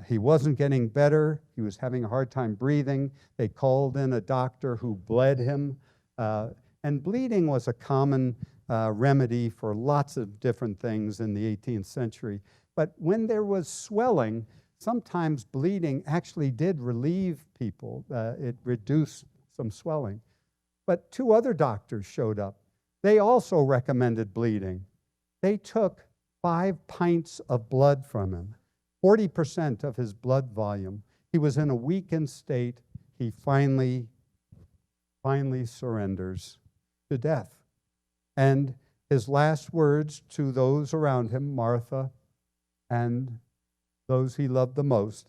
He wasn't getting better. He was having a hard time breathing. They called in a doctor who bled him. And bleeding was a common remedy for lots of different things in the 18th century. But when there was swelling, sometimes bleeding actually did relieve people. It reduced some swelling. But two other doctors showed up. They also recommended bleeding. They took 5 pints of blood from him, 40% of his blood volume. He was in a weakened state. He finally surrenders to death. And his last words to those around him, Martha and those he loved the most,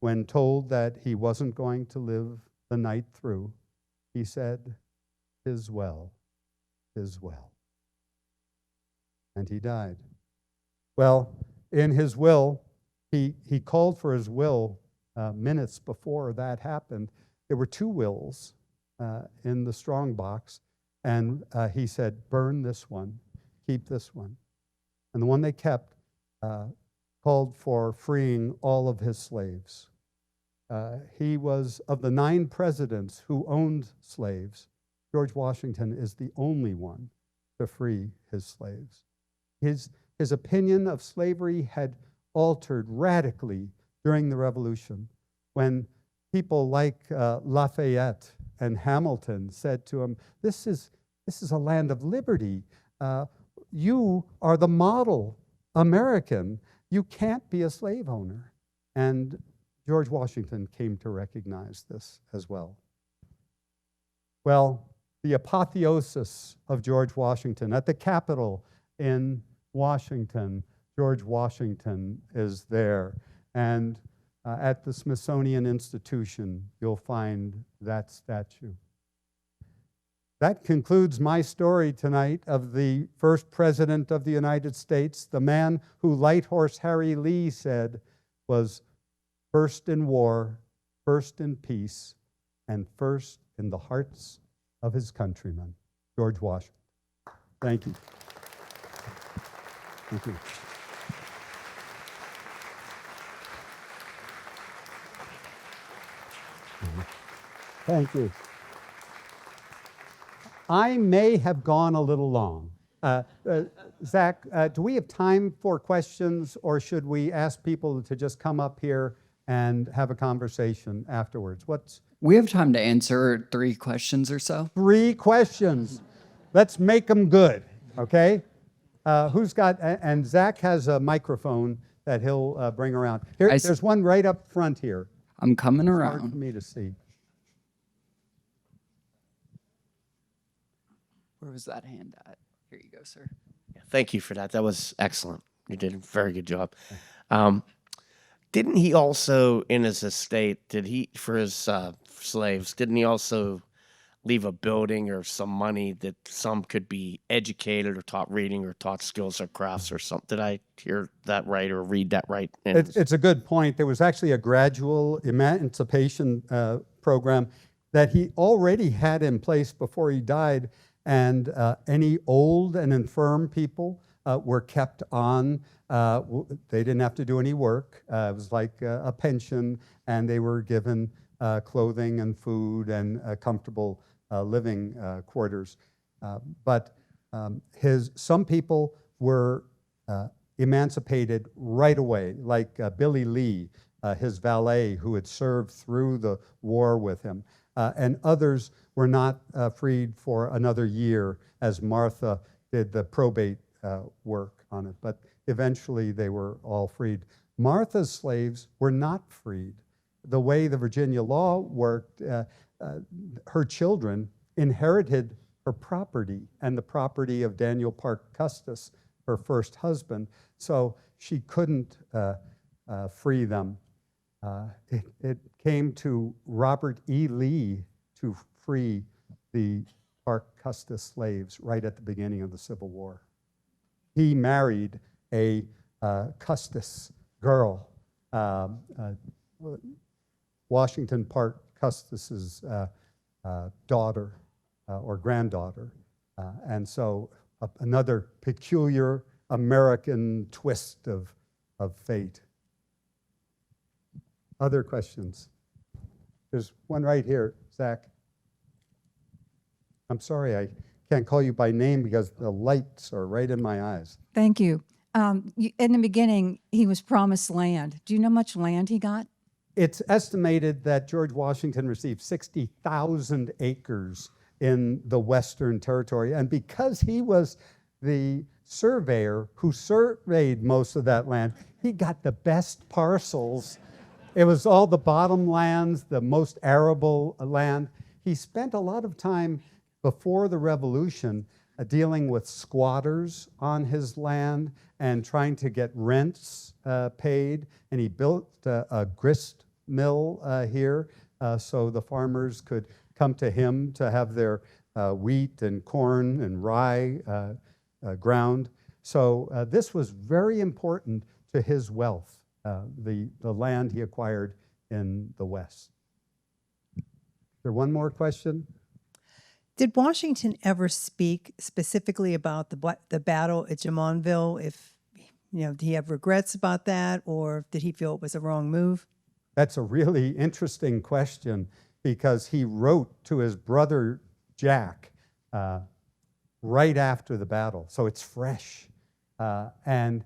when told that he wasn't going to live the night through, he said, "'Tis well, 'tis well." And he died. Well, in his will, he called for his will minutes before that happened. There were 2 wills in the strong box, and he said, "Burn this one, keep this one." And the one they kept called for freeing all of his slaves. He was, of the 9 presidents who owned slaves, George Washington is the only one to free his slaves. His opinion of slavery had altered radically during the Revolution when people like Lafayette and Hamilton said to him, this is a land of liberty. You are the model American. You can't be a slave owner. And George Washington came to recognize this as well. Well, the apotheosis of George Washington at the Capitol in Washington, George Washington is there. And at the Smithsonian Institution, you'll find that statue. That concludes my story tonight of the first president of the United States, the man who Light Horse Harry Lee said was first in war, first in peace, and first in the hearts of his countrymen, George Washington. Thank you. Thank you. Thank you. I may have gone a little long. Zach, do we have time for questions, or should we ask people to just come up here and have a conversation afterwards? We have time to answer 3 questions or so. 3 questions. Let's make them good, okay? Who's got, and Zach has a microphone that he'll bring around. Here, I s- there's one right up front here. I'm coming It's hard for around. me to see. Where was that hand at? Here you go, sir. Thank you for that. That was excellent. You did a very good job. Didn't he also, in his estate, for his slaves, didn't he also leave a building or some money that some could be educated or taught reading or taught skills or crafts or something? Did I hear that right or read that right? It's a good point. There was actually a gradual emancipation program that he already had in place before he died, and any old and infirm people were kept on. They didn't have to do any work. It was like a pension, and they were given clothing and food and comfortable living quarters. But some people were emancipated right away, like Billy Lee, his valet, who had served through the war with him. And others were not freed for another year, as Martha did the probate work on it. But eventually they were all freed. Martha's slaves were not freed. The way the Virginia law worked, her children inherited her property and the property of Daniel Parke Custis, her first husband, so she couldn't free them. It came to Robert E. Lee to free the Parke Custis slaves right at the beginning of the Civil War. He married a Custis girl, Washington Parke Custis's daughter or granddaughter, and so another peculiar American twist of fate. Other questions? There's one right here, Zach. I'm sorry, I can't call you by name because the lights are right in my eyes. Thank you. In the beginning, he was promised land. Do you know how much land he got? It's estimated that George Washington received 60,000 acres in the Western Territory. And because he was the surveyor who surveyed most of that land, he got the best parcels. It was all the bottomlands, the most arable land. He spent a lot of time before the Revolution dealing with squatters on his land and trying to get rents paid. And he built a grist mill here so the farmers could come to him to have their wheat and corn and rye ground. So this was very important to his wealth, the land he acquired in the West. Is there one more question? Did Washington ever speak specifically about the battle at Jumonville? If did he have regrets about that, or did he feel it was a wrong move? That's a really interesting question because he wrote to his brother Jack right after the battle, so it's fresh. And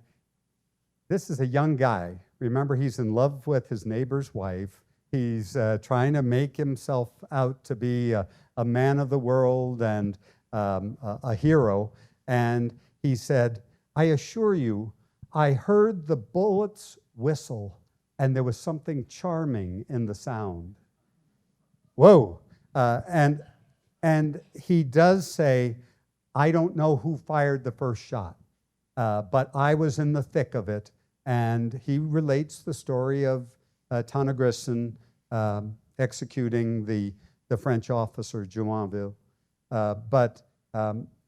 this is a young guy. Remember, he's in love with his neighbor's wife. He's trying to make himself out to be a man of the world and a hero. And he said, "I assure you, I heard the bullets whistle, and there was something charming in the sound." Whoa. And he does say, "I don't know who fired the first shot, but I was in the thick of it." And he relates the story of Tanagrisson executing the French officer Jumonville. But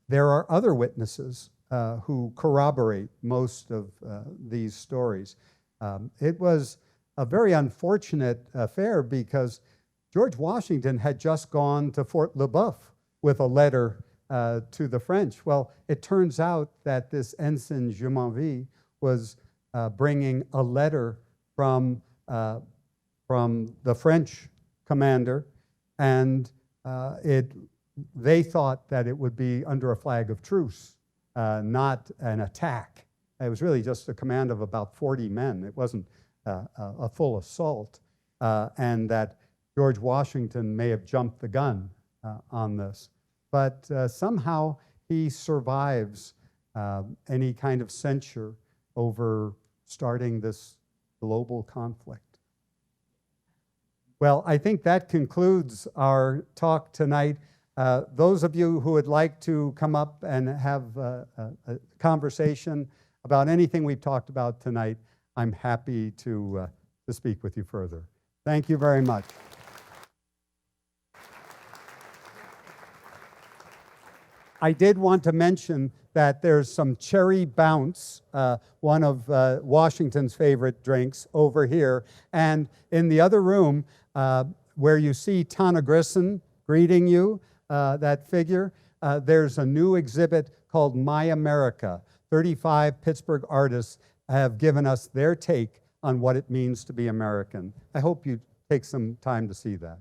there are other witnesses who corroborate most of these stories. It was a very unfortunate affair because George Washington had just gone to Fort Le Boeuf with a letter to the French. Well, it turns out that this ensign Jumonville was bringing a letter from the French commander, and they thought that it would be under a flag of truce, not an attack. It was really just a command of about 40 men. It wasn't a full assault, and that George Washington may have jumped the gun on this. But somehow he survives any kind of censure over starting this global conflict. Well, I think that concludes our talk tonight. Those of you who would like to come up and have a conversation about anything we've talked about tonight, I'm happy to speak with you further. Thank you very much. I did want to mention that there's some Cherry Bounce, one of Washington's favorite drinks, over here. And in the other room, where you see Tana Grisson greeting you, that figure, there's a new exhibit called My America. 35 Pittsburgh artists have given us their take on what it means to be American. I hope you take some time to see that.